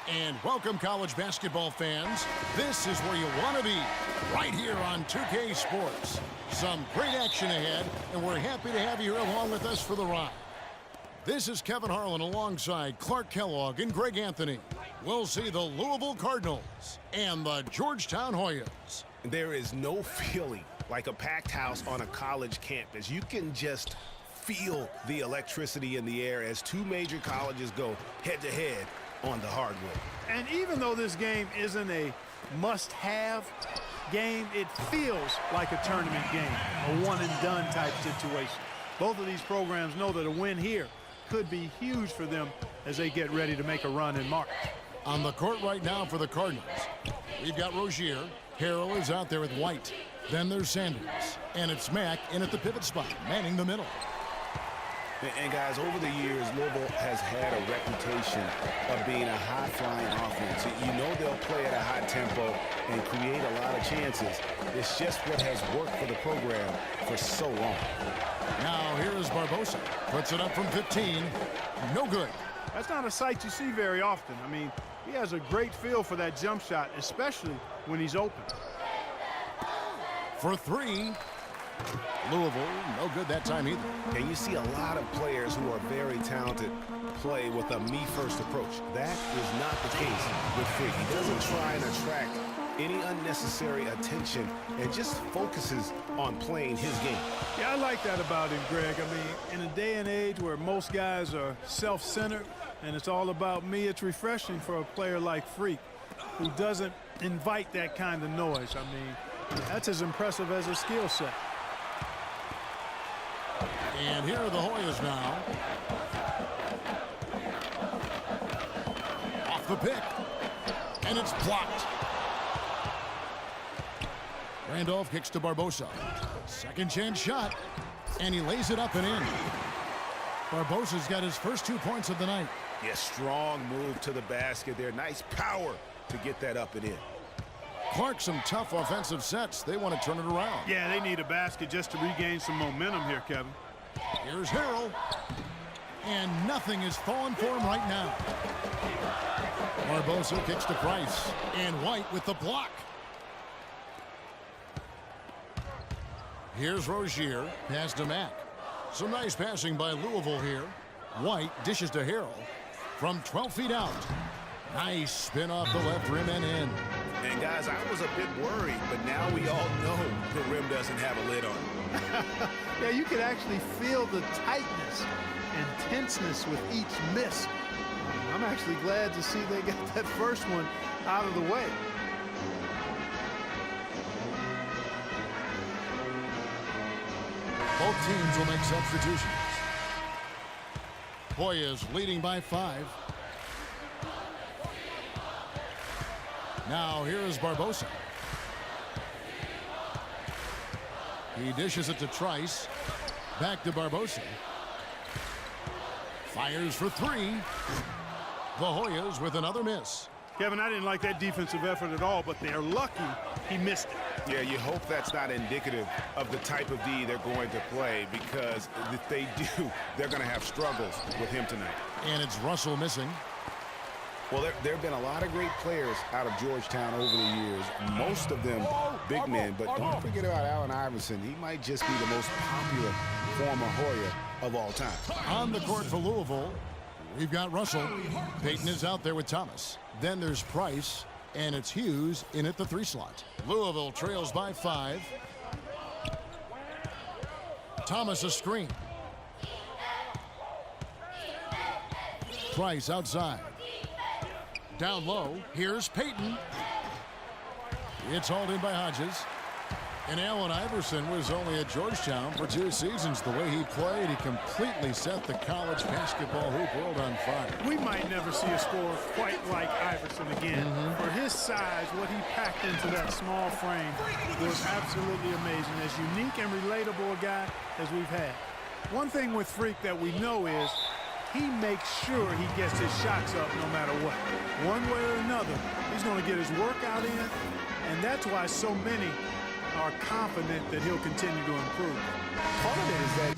And welcome, college basketball fans. This is where you want to be, right here on 2K Sports. Some great action ahead, and we're happy to have you here along with us for the ride. This is Kevin Harlan alongside Clark Kellogg and Greg Anthony. We'll see the Louisville Cardinals and the Georgetown Hoyas. There is no feeling like a packed house on a college campus. You can just feel the electricity in the air as two major colleges go head-to-head on the hardwood. And even though this game isn't a must-have game, it feels like a tournament game, a one-and-done type situation. Both of these programs know that a win here could be huge for them as they get ready to make a run in March. On the court right now for the Cardinals, we've got Rozier. Harrell is out there with White. Then there's Sanders. And it's Mack in at the pivot spot, manning the middle. And guys, over the years, Louisville has had a reputation of being a high-flying offense. You know they'll play at a high tempo and create a lot of chances. It's just what has worked for the program for so long. Now here is Barbosa. Puts it up from 15. No good. That's not a sight you see very often. I mean, he has a great feel for that jump shot, especially when he's open. For three. Louisville, no good that time either. And you see a lot of players who are very talented play with a me-first approach. That is not the case with Freak. He doesn't try and attract any unnecessary attention and just focuses on playing his game. Yeah, I like that about him, Greg. I mean, in a day and age where most guys are self-centered and it's all about me, it's refreshing for a player like Freak who doesn't invite that kind of noise. I mean, that's as impressive as a skill set. And here are the Hoyas now. Off the pick. And it's blocked. Randolph kicks to Barbosa. Second chance shot. And he lays it up and in. Barbosa's got his first 2 points of the night. Yeah, strong move to the basket there. Nice power to get that up and in. Clark, some tough offensive sets. They want to turn it around. Yeah, they need a basket just to regain some momentum here, Kevin. Here's Harrell. And nothing is falling for him right now. Barbosa kicks to Price. And White with the block. Here's Rozier. Pass to Mack. Some nice passing by Louisville here. White dishes to Harrell. From 12 feet out. Nice spin off the left rim and in. And guys, I was a bit worried, but now we all know the rim doesn't have a lid on it. Yeah, you could actually feel the tightness and tenseness with each miss. I'm actually glad to see they got that first one out of the way. Both teams will make substitutions. Hoyas leading by 5. Now here is Barbosa. He dishes it to Trice. Back to Barbosa. Fires for 3. The Hoyas with another miss. Kevin, I didn't like that defensive effort at all, but they're lucky he missed it. Yeah, you hope that's not indicative of the type of D they're going to play, because if they do, they're going to have struggles with him tonight. And it's Russell missing. Well, there have been a lot of great players out of Georgetown over the years, most of them big men, but don't forget about Allen Iverson. He might just be the most popular former Hoya of all time. On the court for Louisville, we've got Russell. Payton is out there with Thomas. Then there's Price, and it's Hughes in at the 3 slot. Louisville trails by 5. Thomas a screen. Price outside. Down low, here's Payton. It's hauled in by Hodges. And Allen Iverson was only at Georgetown for 2 seasons. The way he played, he completely set the college basketball hoop world on fire. We might never see a scorer quite like Iverson again. For his size, what he packed into that small frame was absolutely amazing. As unique and relatable a guy as we've had. One thing with Freak that we know is he makes sure he gets his shots up no matter what. One way or another, he's going to get his workout in, and that's why so many are confident that he'll continue to improve. Part of it is that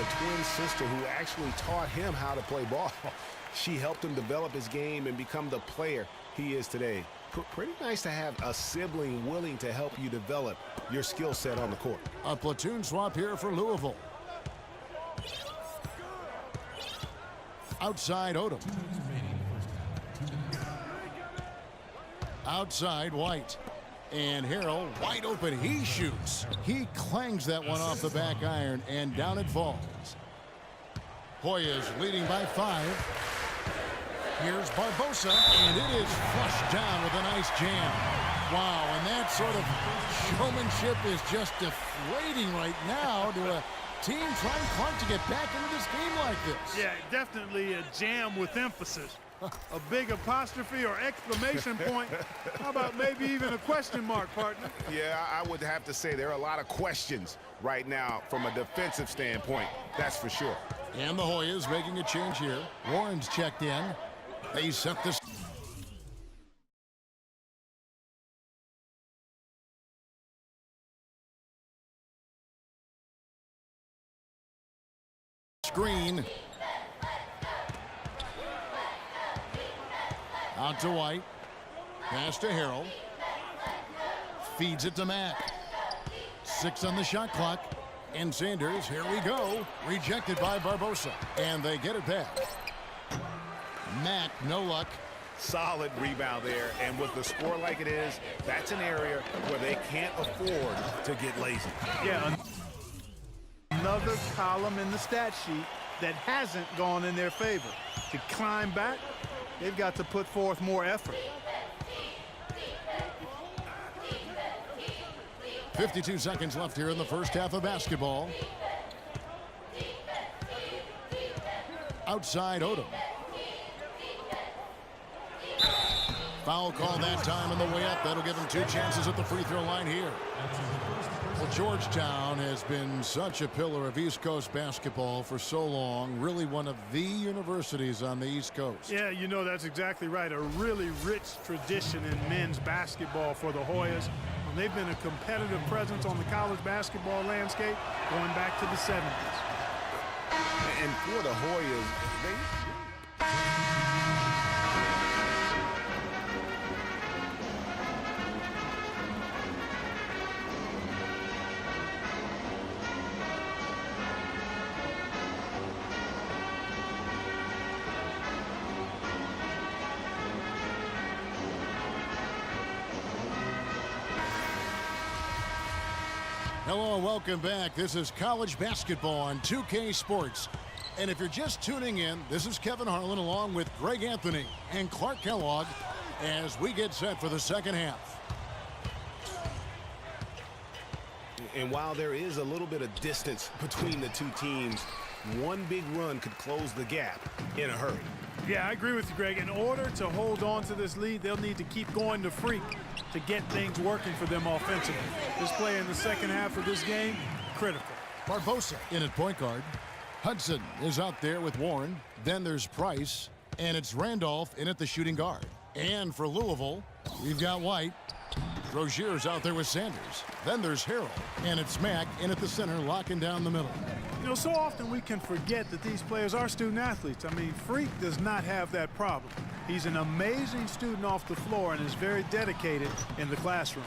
a twin sister who actually taught him how to play ball. She helped him develop his game and become the player he is today. Pretty nice to have a sibling willing to help you develop your skill set on the court. A platoon swap here for Louisville. Outside Odom. Outside White. And Harrell wide open. He shoots. He clangs that one off the back iron, and down it falls. Hoyas leading by 5. Here's Barbosa, and it is flushed down with a nice jam. Wow, and that sort of showmanship is just deflating right now to a team trying hard to get back into this game like this. Yeah, definitely a jam with emphasis. A big apostrophe or exclamation point. How about maybe even a question mark, partner? Yeah, I would have to say there are a lot of questions right now from a defensive standpoint. That's for sure. And the Hoyas making a change here. Warren's checked in. They set this. Screen. Out to White. Pass to Harrell. Feeds it to Mack. 6 on the shot clock. And Sanders, here we go. Rejected by Barbosa. And they get it back. Mack, no luck. Solid rebound there, and with the score like it is, that's an area where they can't afford to get lazy. Yeah, another column in the stat sheet that hasn't gone in their favor. To climb back, they've got to put forth more effort. 52 seconds left here in the first half of basketball. Outside Odom. Foul call that time on the way up. That'll give him 2 chances at the free throw line here. Well, Georgetown has been such a pillar of East Coast basketball for so long. Really one of the universities on the East Coast. Yeah, you know, that's exactly right. A really rich tradition in men's basketball for the Hoyas. And they've been a competitive presence on the college basketball landscape going back to the 70s. And for the Hoyas, Hello and welcome back. This is college basketball on 2K Sports. And if you're just tuning in, this is Kevin Harlan along with Greg Anthony and Clark Kellogg as we get set for the second half. And while there is a little bit of distance between the two teams, one big run could close the gap in a hurry. Yeah, I agree with you, Greg. In order to hold on to this lead, they'll need to keep going to Freak to get things working for them offensively. This play in the second half of this game, critical. Barbosa in at point guard. Hudson is out there with Warren. Then there's Price. And it's Randolph in at the shooting guard. And for Louisville, we've got White. Rozier's out there with Sanders. Then there's Harrell. And it's Mack in at the center, locking down the middle. You know, so often we can forget that these players are student athletes. I mean, Freak does not have that problem. He's an amazing student off the floor and is very dedicated in the classroom.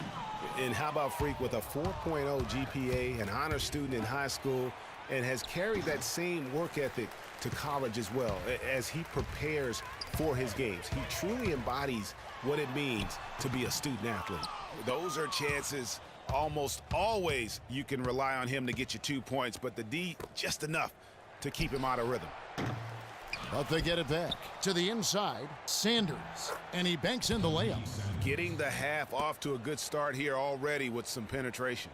And how about Freak with a 4.0 GPA, an honor student in high school, and has carried that same work ethic to college as well as he prepares for his games. He truly embodies what it means to be a student athlete. Those are chances almost always you can rely on him to get you 2 points, but the D just enough to keep him out of rhythm. But they get it back to the inside. Sanders, and he banks in the layup. Getting the half off to a good start here already with some penetration.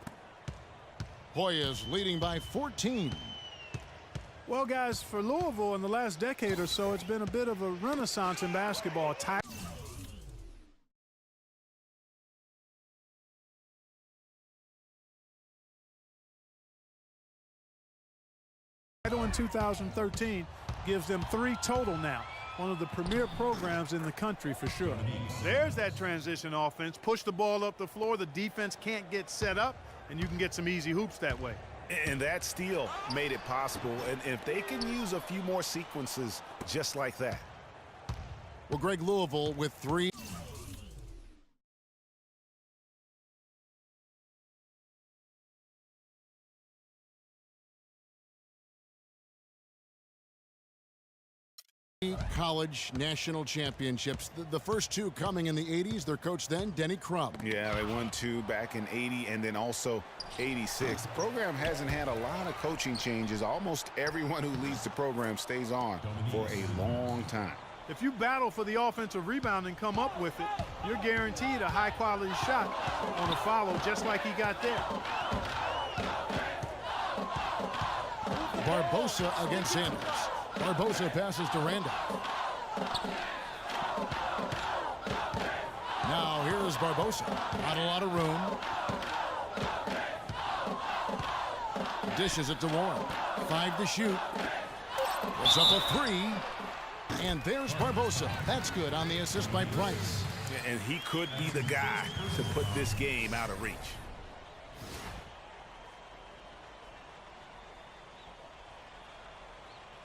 Hoyas leading by 14. Well, guys, for Louisville in the last decade or so, it's been a bit of a renaissance in basketball. Title in 2013 gives them 3 total now. One of the premier programs in the country for sure. There's that transition offense. Push the ball up the floor. The defense can't get set up, and you can get some easy hoops that way. And that steal made it possible. And if they can use a few more sequences just like that. Well, Greg, Louisville with 3. College national championships. The first 2 coming in the 80s. Their coach then, Denny Crum. Yeah, they won 2 back in 80 and then also 86. The program hasn't had a lot of coaching changes. Almost everyone who leads the program stays on for a long time. If you battle for the offensive rebound and come up with it, you're guaranteed a high-quality shot on a follow just like he got there. Barbosa against Sanders. Barbosa passes to Randall. Now here is Barbosa. Not a lot of room. Dishes it to Warren. 5 to shoot. Puts up a 3. And there's Barbosa. That's good on the assist by Price. And he could be the guy to put this game out of reach.